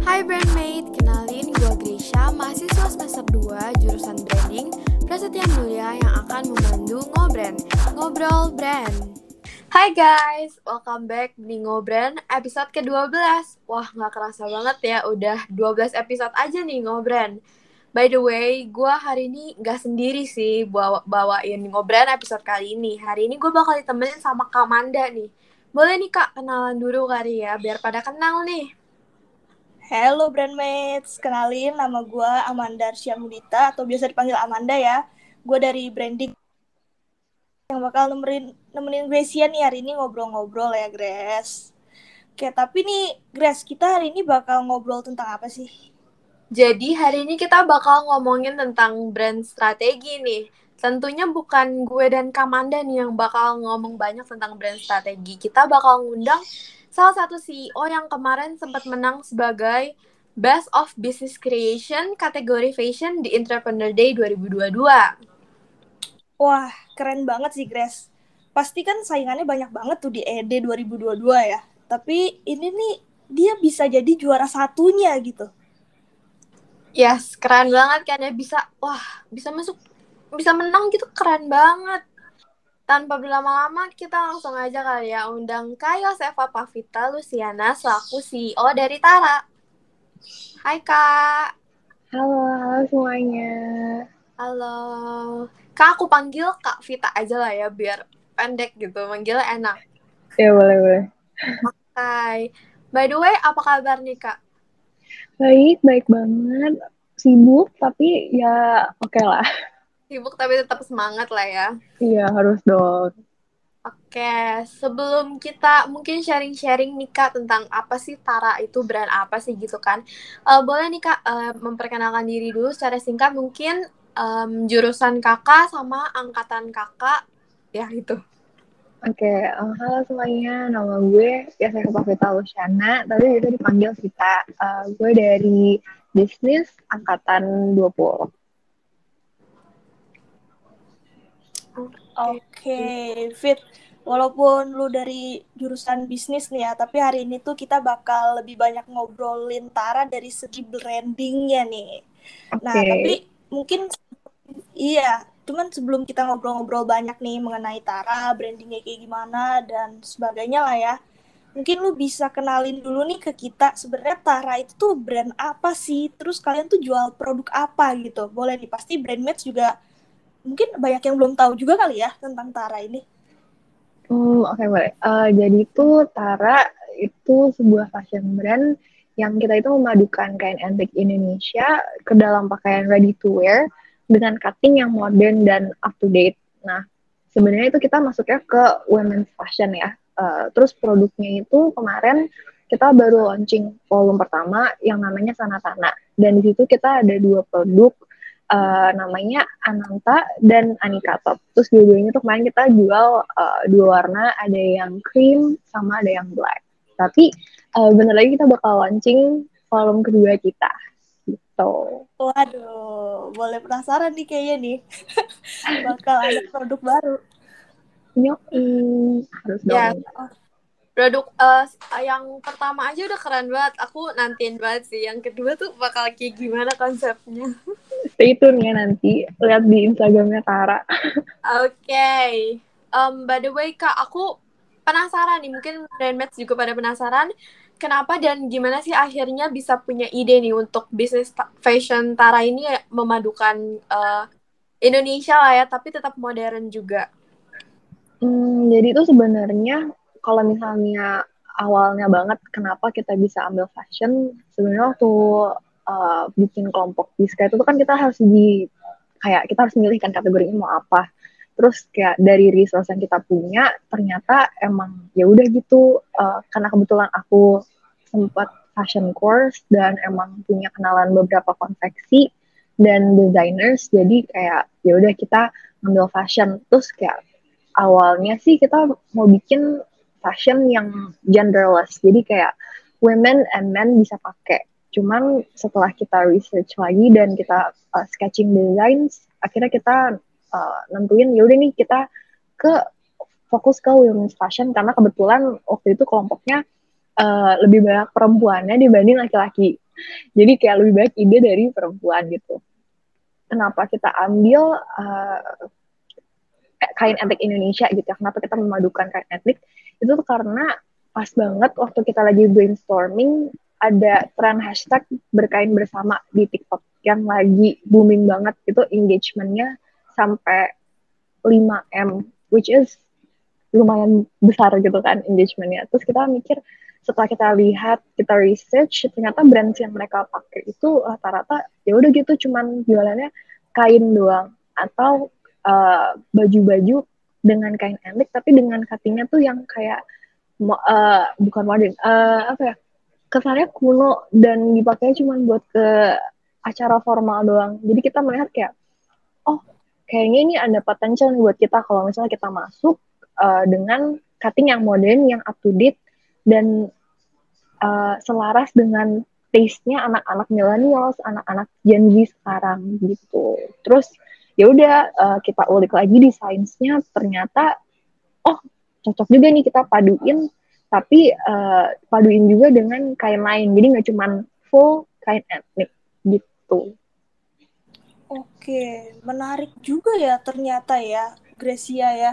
Hai Brandmate, kenalin gue Grisha, mahasiswa semester 2 jurusan Branding, Prasetya Mulia yang akan memandu Ngobrol Brand. Hai guys, welcome back di Ngobrol episode ke-12. Wah, gak kerasa banget ya, udah 12 episode aja nih Ngobrol. By the way, gue hari ini gak sendiri sih bawain Ngobrol episode kali ini. Hari ini gue bakal ditemenin sama Kak Manda nih. Boleh nih Kak, kenalan dulu kali ya, biar pada kenal nih. Halo Brandmates, kenalin nama gue Amanda Syamudita atau biasa dipanggil Amanda ya. Gue dari branding yang bakal nemenin Gracia nih hari ini ngobrol-ngobrol ya Grace. Oke, tapi nih Grace, kita hari ini bakal ngobrol tentang apa sih? Jadi hari ini kita bakal ngomongin tentang brand strategi nih. Tentunya bukan gue dan Kamanda nih yang bakal ngomong banyak tentang brand strategi. Kita bakal ngundang salah satu CEO yang kemarin sempat menang sebagai Best of Business Creation kategori Fashion di Entrepreneur Day 2022. Wah, keren banget sih Grace. Pasti kan saingannya banyak banget tuh di ED 2022 ya. Tapi ini nih dia bisa jadi juara satunya gitu. Yes, keren banget kan ya, bisa masuk, bisa menang gitu, keren banget. Tanpa berlama-lama, kita langsung aja kali ya undang Kak Yosefa Pavita Luciana selaku CEO dari Tara. Hai Kak. Halo, halo semuanya. Halo. Kak, aku panggil Kak Vita aja lah ya, biar pendek gitu, manggilnya enak. Ya, boleh, boleh. Hai. By the way, apa kabar nih Kak? Baik, baik banget. Sibuk, tapi ya oke lah. Sibuk tapi tetap semangat lah ya. Iya, harus dong. Oke, sebelum kita mungkin sharing-sharing nih Kak tentang apa sih Tara itu, brand apa sih gitu kan. Boleh nih Kak memperkenalkan diri dulu secara singkat, mungkin jurusan Kakak sama angkatan Kakak ya itu. Oke, halo semuanya. Nama gue Yaseka Pavita Luciana, tapi bisa dipanggil Vita. Gue dari bisnis angkatan 20. Oke, Fit. Walaupun lu dari jurusan bisnis nih ya, tapi hari ini tuh kita bakal lebih banyak ngobrolin Tara dari segi brandingnya nih. Nah, Oke. tapi mungkin iya, cuman sebelum kita ngobrol-ngobrol banyak nih mengenai Tara, brandingnya kayak gimana dan sebagainya lah ya. Mungkin lu bisa kenalin dulu nih ke kita sebenarnya Tara itu tuh brand apa sih? Terus kalian tuh jual produk apa gitu? Boleh nih, pasti Brandmates juga mungkin banyak yang belum tahu juga kali ya tentang Tara ini. Oke, boleh. Jadi itu Tara itu sebuah fashion brand yang kita itu memadukan kain antik Indonesia ke dalam pakaian ready to wear dengan cutting yang modern dan up to date. Nah, sebenarnya itu kita masuknya ke women's fashion ya. Terus produknya itu kemarin kita baru launching volume pertama yang namanya Sanatana. Dan di situ kita ada dua produk, namanya Ananta dan Anika Top. Terus dua-duanya tuh kemarin kita jual dua warna, ada yang cream sama ada yang black. Tapi bentar lagi kita bakal launching volume kedua kita. Gitu. Waduh, boleh penasaran nih kayaknya nih. Bakal ada produk baru. Yoi, harus Ya, dong. produk yang pertama aja udah keren banget. Aku nantiin banget sih. Yang kedua tuh bakal kayak gimana konsepnya. Stay tune ya nanti. Lihat di Instagramnya Tara. Oke. By the way, Kak, aku penasaran nih. Mungkin Brandmates juga pada penasaran. Kenapa dan gimana sih akhirnya bisa punya ide nih untuk bisnis fashion Tara ini memadukan Indonesia lah ya, tapi tetap modern juga. Jadi itu sebenarnya kalau misalnya awalnya banget kenapa kita bisa ambil fashion, sebenarnya waktu bikin kelompok Biska itu kan kita harus kayak kita harus milih kan kategorinya mau apa. Terus kayak dari resource yang kita punya ternyata emang ya udah gitu, karena kebetulan aku sempat fashion course dan emang punya kenalan beberapa konveksi dan designers, jadi kayak ya udah kita ngambil fashion. Terus kayak awalnya sih kita mau bikin fashion yang genderless, jadi kayak women and men bisa pakai. Cuman setelah kita research lagi dan kita sketching designs, akhirnya kita nentuin ya udah nih kita ke fokus ke women's fashion karena kebetulan waktu itu kelompoknya lebih banyak perempuannya dibanding laki-laki. Jadi kayak lebih baik ide dari perempuan gitu. Kenapa kita ambil kain etnik Indonesia gitu ya, kenapa kita memadukan kain etnik, itu tuh karena pas banget waktu kita lagi brainstorming, ada tren hashtag berkain bersama di TikTok yang lagi booming banget, itu engagementnya sampai 5M, which is lumayan besar gitu kan engagementnya. Terus kita mikir, setelah kita lihat, kita research, ternyata brands yang mereka pakai itu rata-rata ya udah gitu, cuman jualannya kain doang, atau baju-baju dengan kain etnik tapi dengan cuttingnya tuh yang kayak bukan modern, apa ya, kesannya kuno dan dipakai cuma buat ke acara formal doang. Jadi kita melihat kayak, oh kayaknya ini ada potensial nih buat kita kalau misalnya kita masuk dengan cutting yang modern, yang up to date, dan selaras dengan taste-nya anak-anak millennials, anak-anak Gen Z sekarang gitu. Terus ya udah kita ulik lagi desainnya, ternyata oh cocok juga nih kita paduin, tapi paduin juga dengan kain lain, jadi nggak cuma full kain etnik gitu. Oke, menarik juga ya ternyata ya, Gracia ya.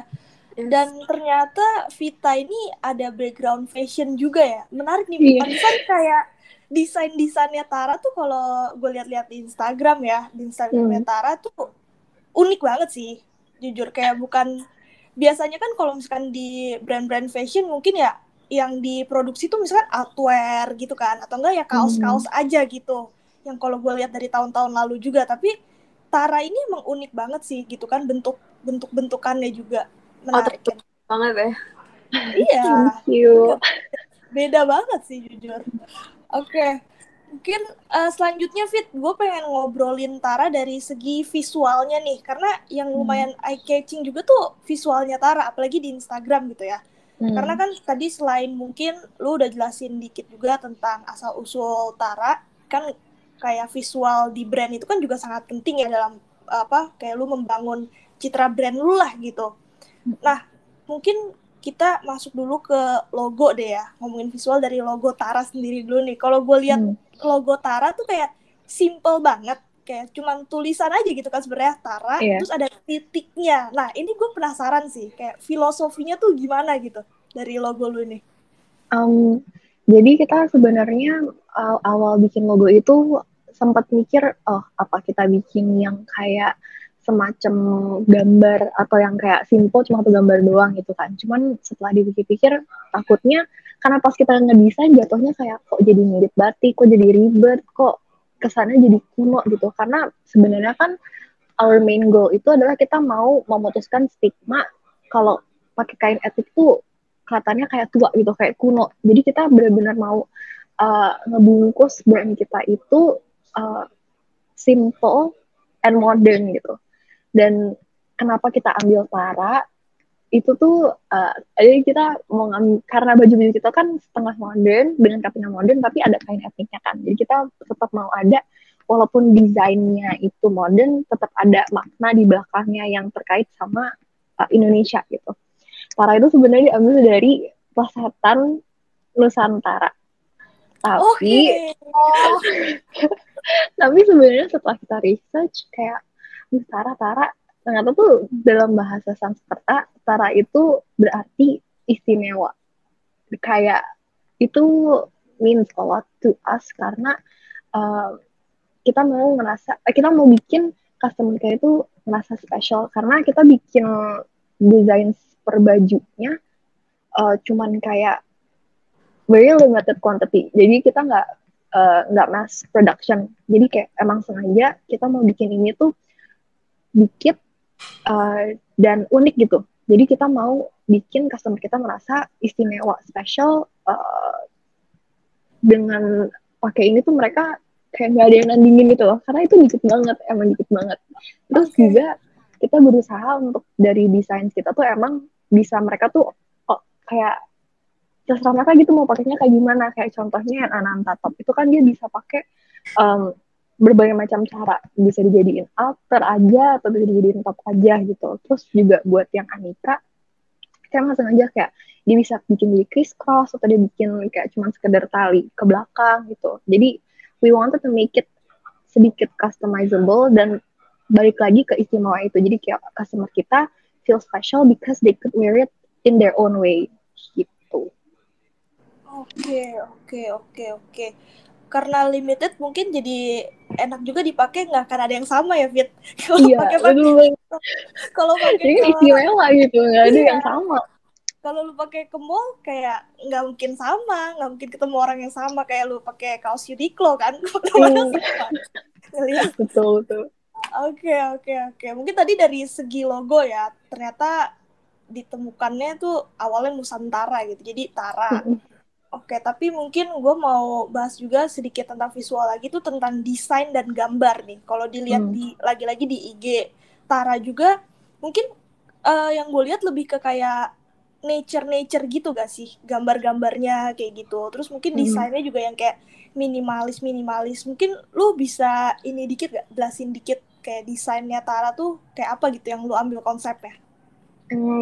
Yes. Dan ternyata Vita ini ada background fashion juga ya. Menarik nih, Iya. pantesan kayak desain-desainnya Tara tuh kalau gue lihat-lihat di Instagram ya, di Instagramnya Tara tuh unik banget sih. Jujur kayak bukan, biasanya kan kalau misalkan di brand-brand fashion mungkin ya yang diproduksi tuh misalkan outwear gitu kan, atau enggak ya kaos-kaos aja gitu. Yang kalau gue lihat dari tahun-tahun lalu juga, tapi Tara ini emang unik banget sih gitu kan, bentukannya juga menarik kan. Banget ya. Iya. Thank you. Beda banget sih jujur. Oke. Mungkin selanjutnya Fit, gue pengen ngobrolin Tara dari segi visualnya nih, karena yang lumayan eye-catching juga tuh visualnya Tara, apalagi di Instagram gitu ya. Karena kan tadi selain mungkin lu udah jelasin dikit juga tentang asal-usul Tara, kan kayak visual di brand itu kan juga sangat penting ya dalam kayak lu membangun citra brand lu lah gitu. Nah, mungkin kita masuk dulu ke logo deh ya, ngomongin visual dari logo Tara sendiri dulu nih. Kalau gue lihat logo Tara tuh kayak simple banget, kayak cuman tulisan aja gitu kan sebenarnya Tara, terus ada titiknya. Nah ini gue penasaran sih, kayak filosofinya tuh gimana gitu dari logo lu nih. Jadi kita sebenarnya awal bikin logo itu sempat mikir, oh apa kita bikin yang kayak semacam gambar atau yang kayak simple cuma satu gambar doang gitu kan. Cuman setelah dipikir-pikir, takutnya karena pas kita ngedesain jatuhnya kayak kok jadi mirip batik, kok jadi ribet, kok kesannya jadi kuno gitu. Karena sebenarnya kan our main goal itu adalah kita mau memutuskan stigma kalau pakai kain etnik tuh kelihatannya kayak tua gitu, kayak kuno. Jadi kita benar-benar mau ngebungkus brand kita itu simple and modern gitu. Dan kenapa kita ambil Tara itu tuh jadi kita mau ngambil, karena baju-baju kita kan setengah modern dengan cutting modern tapi ada kain etniknya kan, jadi kita tetap mau ada, walaupun desainnya itu modern, tetap ada makna di belakangnya yang terkait sama Indonesia gitu. Tara itu sebenarnya diambil dari plesetan Nusantara, tapi tapi sebenarnya setelah kita research kayak Tara ternyata tuh dalam bahasa Sanskerta Tara itu berarti istimewa, kayak itu means a lot to us karena kita mau bikin customer care itu merasa special, karena kita bikin desain per bajunya cuman kayak very limited quantity, jadi kita nggak mass production, jadi kayak emang sengaja kita mau bikin ini tuh dikit dan unik gitu. Jadi kita mau bikin customer kita merasa istimewa, special, dengan pakai ini tuh mereka kayak nggak ada yang nandingin gitu loh, karena itu dikit banget, emang dikit banget. Terus juga kita berusaha untuk dari desain kita tuh emang bisa mereka tuh kayak terserah mereka gitu mau pakainya kayak gimana. Kayak contohnya yang Ananta Top itu kan dia bisa pakai berbagai macam cara, bisa dijadiin outer aja atau bisa dijadiin top aja gitu. Terus juga buat yang Anika, saya nggak sengaja kayak dia bisa bikin jadi criss cross atau dia bikin kayak cuma sekedar tali ke belakang gitu. Jadi we wanted to make it sedikit customizable dan balik lagi ke istimewa itu. Jadi kayak customer kita feel special because they could wear it in their own way gitu. Oke. Karena limited mungkin jadi enak juga dipakai, nggak akan ada yang sama ya, Fit. Iya, betul. Kalau pakai jadi istimewa gitu, nggak ada yang sama. Kalau lu pakai ke mall kayak nggak mungkin sama, nggak mungkin ketemu orang yang sama kayak lu pakai kaos Uniqlo kan, ngelihat. Betul. Oke. Mungkin tadi dari segi logo ya, ternyata ditemukannya tuh awalnya Nusantara gitu, jadi Tara. Oke, tapi mungkin gue mau bahas juga sedikit tentang visual lagi tuh, tentang desain dan gambar nih. Kalau dilihat lagi-lagi di IG Tara juga, mungkin yang gue lihat lebih ke kayak nature gitu gak sih, gambar-gambarnya kayak gitu. Terus mungkin desainnya juga yang kayak minimalis. Mungkin lu bisa ini dikit gak, jelasin dikit kayak desainnya Tara tuh kayak apa gitu yang lu ambil konsepnya?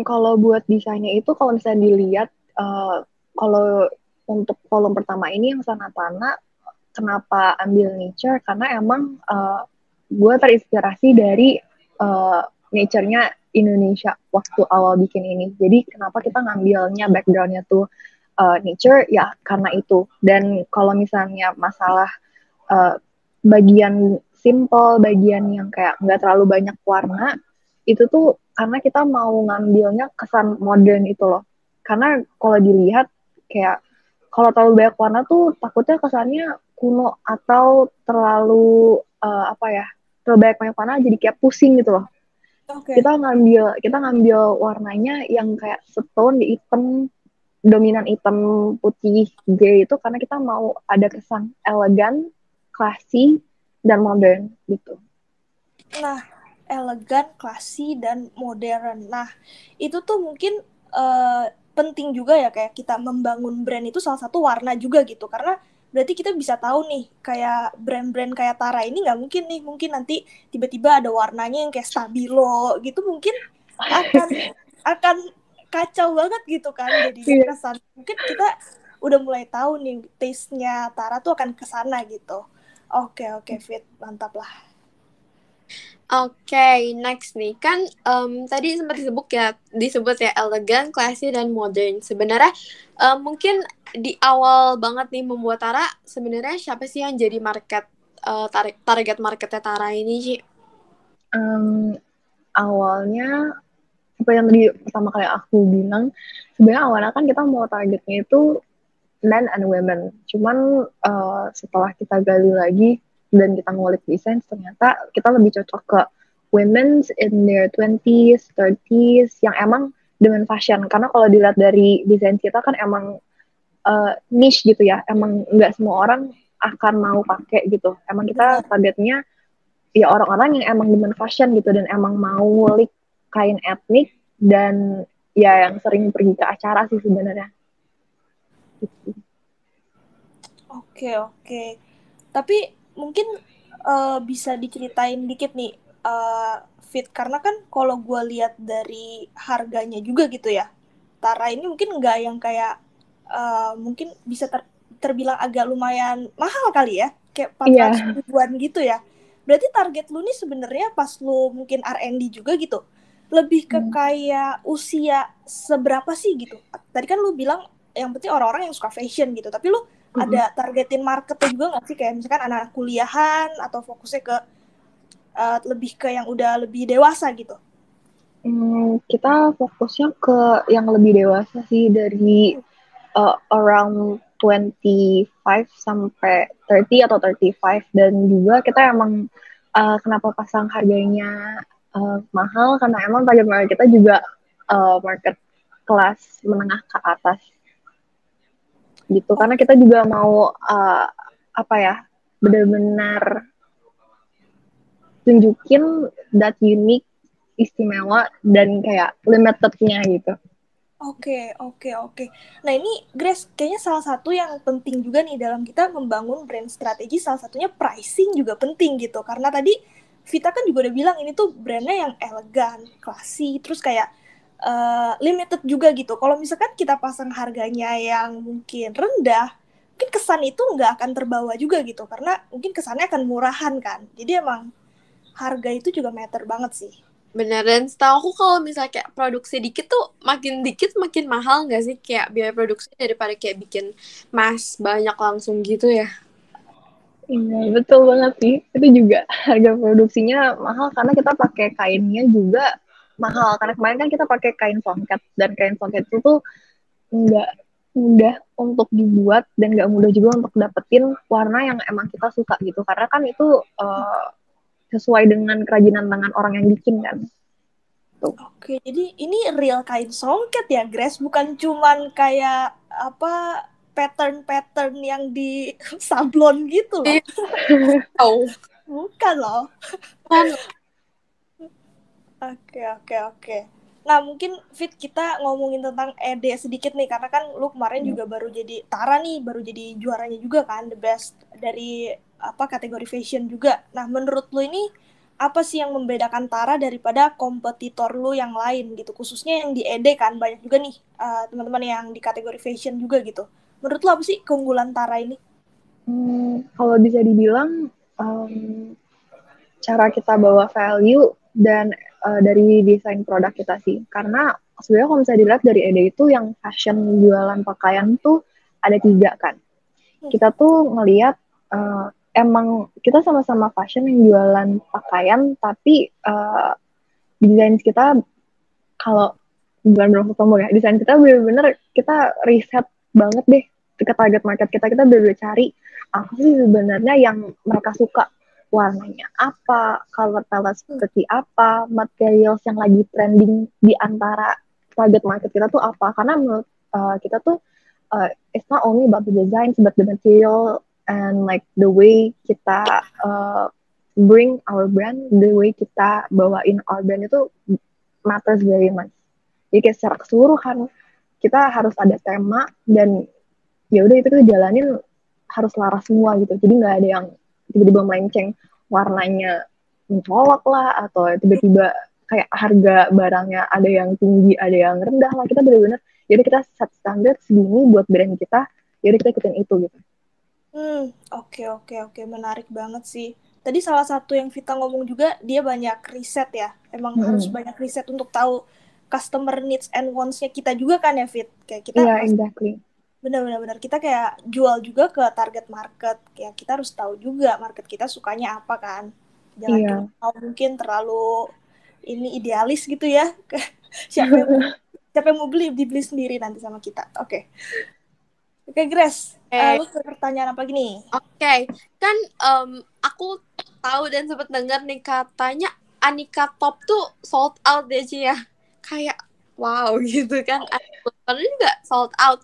Kalau buat desainnya itu, kalau misalnya dilihat, kalau untuk kolom pertama ini yang Sanatana, kenapa ambil nature? Karena emang gue terinspirasi dari nature-nya Indonesia waktu awal bikin ini. Jadi kenapa kita ngambilnya background-nya tuh nature, ya karena itu. Dan kalau misalnya masalah bagian simple, bagian yang kayak nggak terlalu banyak warna, itu tuh karena kita mau ngambilnya kesan modern itu loh. Karena kalau dilihat kayak kalau terlalu banyak warna tuh takutnya kesannya kuno atau terlalu terlalu banyak warna jadi kayak pusing gitu loh. Okay. Kita ngambil warnanya yang kayak setone di hitam, dominan hitam putih grey itu karena kita mau ada kesan elegan, classy, dan modern gitu. Nah, elegan, classy, dan modern. Nah, itu tuh mungkin penting juga ya, kayak kita membangun brand itu salah satu warna juga gitu. Karena berarti kita bisa tahu nih, kayak brand-brand kayak Tara ini nggak mungkin nih, mungkin nanti tiba-tiba ada warnanya yang kayak stabilo gitu, mungkin akan kacau banget gitu kan jadinya kesan. Mungkin kita udah mulai tahu nih taste-nya Tara tuh akan kesana gitu. Oke, Fit, mantap lah. Oke, next nih. Kan tadi sempat disebut ya elegan, classy, dan modern. Sebenarnya mungkin di awal banget nih membuat Tara, sebenarnya siapa sih yang jadi target marketnya Tara ini, Ci? Awalnya, seperti yang tadi pertama kali aku bilang, sebenarnya awalnya kan kita mau targetnya itu men and women. Cuman setelah kita gali lagi, dan kita ngulik desain, ternyata kita lebih cocok ke women in their 20s, 30s, yang emang dengan fashion. Karena kalau dilihat dari desain kita kan emang niche gitu ya, emang nggak semua orang akan mau pakai gitu. Emang kita targetnya ya orang-orang yang emang demen fashion gitu, dan emang mau ngulik kain etnik, dan ya yang sering pergi ke acara sih sebenarnya. Oke. Tapi mungkin bisa diceritain dikit nih, Fit, karena kan kalau gue lihat dari harganya juga gitu ya, Tara ini mungkin nggak yang kayak mungkin bisa terbilang agak lumayan mahal kali ya, kayak 400 ribuan gitu ya. Berarti target lu nih sebenarnya pas lu mungkin R&D juga gitu, lebih ke kayak usia seberapa sih gitu. Tadi kan lu bilang yang penting orang-orang yang suka fashion gitu, tapi lu ada targetin marketnya juga nggak sih, kayak misalkan anak kuliahan atau fokusnya ke lebih ke yang udah lebih dewasa gitu? Kita fokusnya ke yang lebih dewasa sih, dari around 25 sampai 30 atau 35, dan juga kita emang kenapa pasang harganya mahal, karena emang target market kita juga market kelas menengah ke atas gitu. Karena kita juga mau benar-benar tunjukin that unique, istimewa, dan kayak limited-nya gitu. Oke. Nah ini Grace, kayaknya salah satu yang penting juga nih dalam kita membangun brand strategi, salah satunya pricing juga penting gitu. Karena tadi Vita kan juga udah bilang ini tuh brandnya yang elegan, classy, terus kayak limited juga gitu. Kalau misalkan kita pasang harganya yang mungkin rendah, mungkin kesan itu nggak akan terbawa juga gitu, karena mungkin kesannya akan murahan kan. Jadi emang harga itu juga matter banget sih. Bener, dan setahu aku kalau misalnya kayak produksi dikit tuh makin dikit makin mahal nggak sih? Kayak biaya produksi daripada kayak bikin mass banyak langsung gitu ya. Iya, betul banget sih. Itu juga harga produksinya mahal karena kita pakai kainnya juga mahal. Karena kemarin kan kita pakai kain songket, dan kain songket itu tuh nggak mudah untuk dibuat dan nggak mudah juga untuk dapetin warna yang emang kita suka gitu. Karena kan itu sesuai dengan kerajinan tangan orang yang bikin kan. Tuh. Oke, jadi ini real kain songket ya, Grace? Bukan cuman kayak apa pattern-pattern yang di sablon gitu loh. Oh, Bukan loh. kan. Oke. Nah, mungkin Fit kita ngomongin tentang ED sedikit nih, karena kan lu kemarin juga baru jadi Tara nih, baru jadi juaranya juga kan, the best dari apa kategori fashion juga. Nah, menurut lu ini apa sih yang membedakan Tara daripada kompetitor lu yang lain gitu, khususnya yang di ED kan banyak juga nih teman-teman yang di kategori fashion juga gitu. Menurut lu apa sih keunggulan Tara ini? Kalau bisa dibilang cara kita bawa value dan dari desain produk kita sih. Karena sebenarnya kalau misalnya dilihat dari ED itu yang fashion jualan pakaian tuh ada 3 kan. Kita tuh ngelihat emang kita sama-sama fashion yang jualan pakaian, tapi desain kita kalau bukan belum ketemu ya, desain kita bener-bener kita riset banget deh ke target market kita bener-bener cari apa sih sebenarnya yang mereka suka, warnanya apa, color palette seperti apa, materials yang lagi trending di antara target market kita tuh apa. Karena menurut kita tuh it's not only about the design but the material and like the way kita bring our brand, the way kita bawain our brand itu matters very much. Jadi kayak secara keseluruhan kita harus ada tema, dan ya udah itu kita jalanin harus laras semua gitu. Jadi nggak ada yang tiba-tiba melenceng, warnanya mencolok lah, atau tiba-tiba kayak harga barangnya ada yang tinggi ada yang rendah lah. Kita benar-benar jadi kita set standar segini buat brand kita, jadi kita ikutin itu gitu. Oke, menarik banget sih. Tadi salah satu yang Vita ngomong juga, dia banyak riset ya. Emang harus banyak riset untuk tahu customer needs and wants-nya kita juga kan ya, Fit? Kayak kita Exactly. Benar-benar kita kayak jual juga ke target market. Kayak kita harus tahu juga market kita sukanya apa kan. Jangan mungkin terlalu ini idealis gitu ya. siapa yang mau beli, dibeli sendiri nanti sama kita. Oke, Grace. Lu pertanyaan apa gini? Oke. Kan aku tahu dan sempat dengar nih katanya Anika Top tuh sold out deh Ci ya. Kayak wow gitu kan. Karena juga sold out.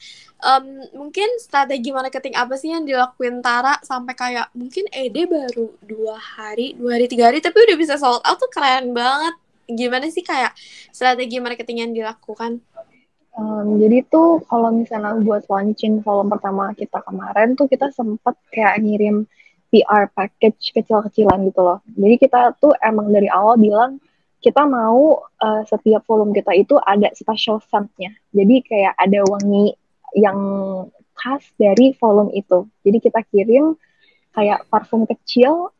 Mungkin strategi marketing apa sih yang dilakuin Tara sampai kayak mungkin ED baru 2 hari, 3 hari tapi udah bisa sold out tuh keren banget. Gimana sih kayak strategi marketing yang dilakukan? Jadi tuh kalau misalnya buat launching volume pertama kita kemarin tuh kita sempet kayak ngirim PR package kecil-kecilan gitu loh. Jadi kita tuh emang dari awal bilang kita mau setiap volume kita itu ada special scent-nya. Jadi kayak ada wangi yang khas dari volume itu. Jadi kita kirim kayak parfum kecil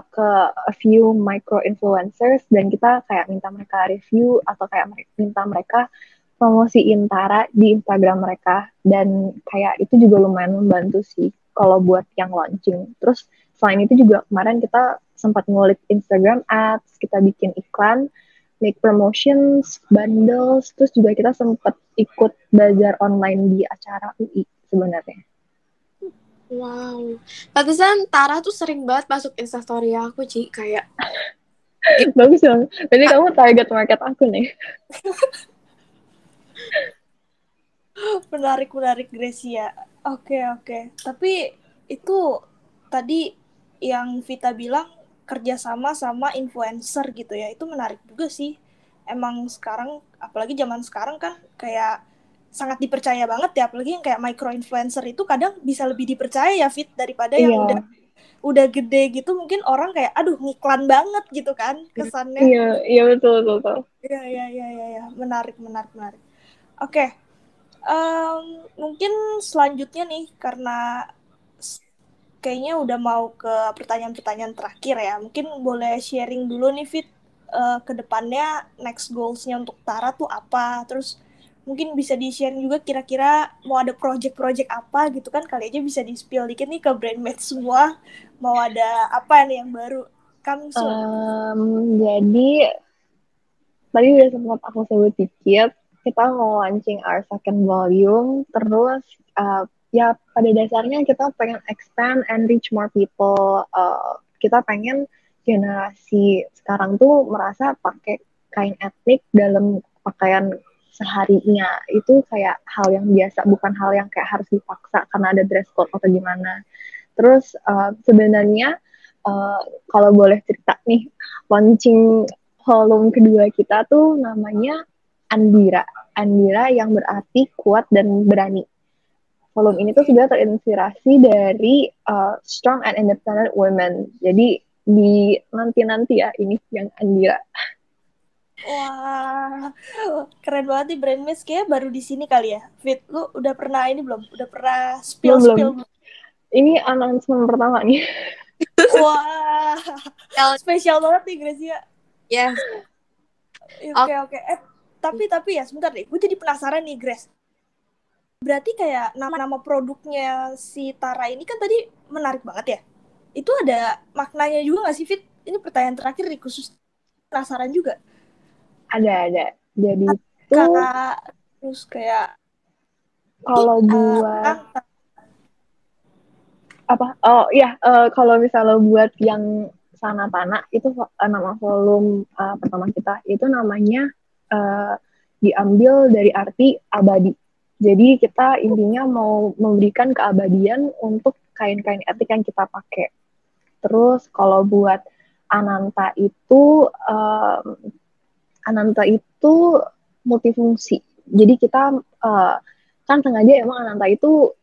ke a few micro influencers, dan kita kayak minta mereka review atau kayak minta mereka promosiin Tara di Instagram mereka, dan kayak itu juga lumayan membantu sih kalau buat yang launching. Terus selain itu juga kemarin kita sempat ngulik Instagram ads, kita bikin iklan, make promotions, bundles, terus juga kita sempat ikut bazar online di acara UI sebenarnya. Wow, pantesan Tara tuh sering banget masuk Instastory aku, Ci. Kayak bagus dong. Jadi kamu target market aku nih. menarik Gracia. Oke. Tapi itu tadi yang Vita bilang kerjasama sama influencer gitu ya, itu menarik juga sih. Emang sekarang, apalagi zaman sekarang kan kayak sangat dipercaya banget ya, apalagi yang kayak micro influencer itu kadang bisa lebih dipercaya ya, Fit, daripada yang udah gede gitu. Mungkin orang kayak aduh ngiklan banget gitu kan kesannya. Iya betul. Iya, menarik. Oke. Mungkin selanjutnya nih, karena kayaknya udah mau ke pertanyaan-pertanyaan terakhir ya. Mungkin boleh sharing dulu nih Fit, ke depannya next goals-nya untuk Tara tuh apa? Terus mungkin bisa di-share juga kira-kira mau ada project-project apa gitu kan, kali aja bisa di-spill dikit nih ke brandmates semua. Mau ada apa nih yang baru coming soon? Jadi tadi udah sempat aku sebut dikit, kita mau launching our second volume, terus ya pada dasarnya kita pengen expand and reach more people. Kita pengen generasi sekarang tuh merasa pakai kain etnik dalam pakaian seharinya itu kayak hal yang biasa, bukan hal yang kayak harus dipaksa karena ada dress code atau gimana. Terus sebenarnya uh, kalau boleh cerita nih, launching volume kedua kita tuh namanya Andira. Andira yang berarti kuat dan berani. Volume ini tuh sebenarnya terinspirasi dari strong and independent women. Jadi di nanti-nanti ya ini yang Andira. Wah, keren banget nih brandmates, kayak baru di sini kali ya. Fit, lu udah pernah ini belum? Udah pernah spill-spill Belum. Ini announcement pertama nih. Wah, spesial banget nih Gracia. Yes. Oke. Tapi ya sebentar deh, gue jadi penasaran nih Grace. Berarti kayak nama-nama produknya si Tara ini kan tadi menarik banget ya. Itu ada maknanya juga nggak sih Fit? Ini pertanyaan terakhir nih, khusus penasaran juga. Ada. Jadi tuh Kakak, terus kayak kalau buat apa? Oh iya, kalau misalnya buat yang Sana Tanah itu nama volume pertama kita itu namanya diambil dari arti abadi. Jadi kita intinya mau memberikan keabadian untuk kain-kain etik yang kita pakai. Terus kalau buat Ananta itu multifungsi. Jadi kita kan sengaja emang Ananta itu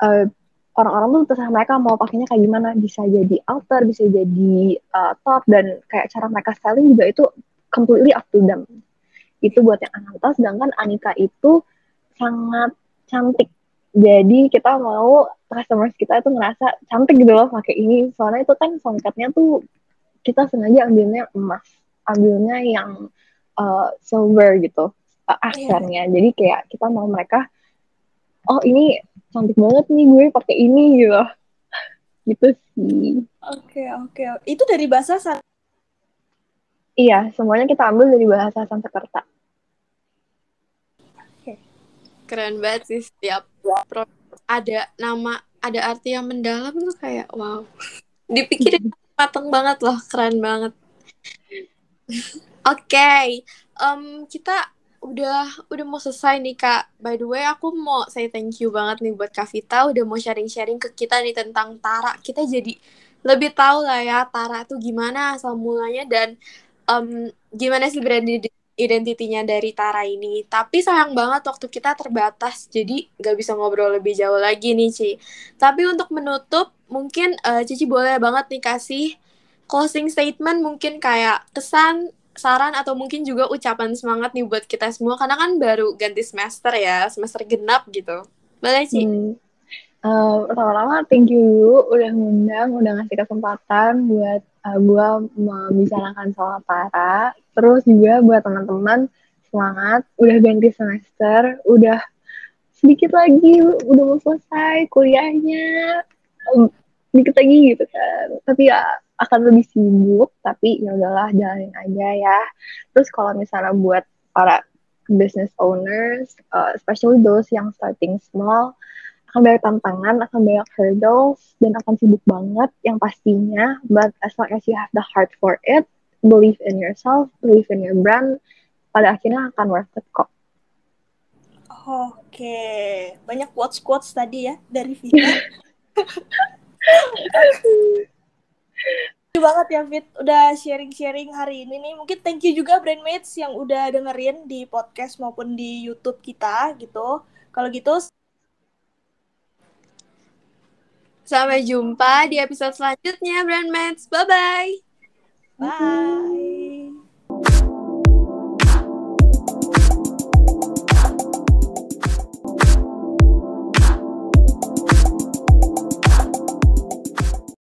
uh, orang-orang tuh terserah mereka mau pakainya kayak gimana, bisa jadi outer, bisa jadi top, dan kayak cara mereka styling juga itu completely up to them. Itu buat yang Ananta, sedangkan Anika itu sangat cantik. Jadi kita mau customers kita itu ngerasa cantik gitu loh pakai ini. Soalnya itu kan songkatnya tuh kita sengaja ambilnya emas, ambilnya yang silver gitu, aksennya. Jadi kayak kita mau mereka, oh ini cantik banget nih gue pakai ini gitu. Gitu sih. Oke. Itu dari bahasa Iya, semuanya kita ambil dari bahasa Sanskerta. Keren banget sih, setiap ada nama, ada arti yang mendalam tuh kayak wow. Dipikirin mateng banget loh, keren banget. Oke, kita udah mau selesai nih Kak. By the way, aku mau say thank you banget nih buat Kak Vita udah mau sharing-sharing ke kita nih tentang Tara. Kita jadi lebih tahu lah ya Tara tuh gimana asal mulanya dan gimana sih brand identitinya dari Tara ini. Tapi sayang banget waktu kita terbatas, jadi nggak bisa ngobrol lebih jauh lagi nih Ci. Tapi untuk menutup, mungkin Cici boleh banget nih kasih closing statement, mungkin kayak kesan, saran, atau mungkin juga ucapan semangat nih buat kita semua, karena kan baru ganti semester ya, semester genap gitu. Boleh, Ci? Pertama-tama thank you udah ngundang, udah ngasih kesempatan buat gue membicarakan soal Tara. Terus juga buat teman-teman, semangat, udah ganti semester, udah sedikit lagi, udah mau selesai kuliahnya, dikit lagi gitu kan. Tapi ya akan lebih sibuk, tapi ya udahlah jalanin aja ya. Terus kalau misalnya buat para business owners, especially those yang starting small, akan banyak tantangan, akan banyak hurdles, dan akan sibuk banget yang pastinya. But as long as you have the heart for it, believe in yourself, believe in your brand, pada akhirnya akan worth it kok. Oke, banyak quotes tadi ya dari Vita. Thank you banget ya Fit, udah sharing-sharing hari ini nih. Mungkin thank you juga brandmates yang udah dengerin di podcast maupun di YouTube kita gitu. Kalau gitu sampai jumpa di episode selanjutnya, Brandmates. Bye-bye. Bye.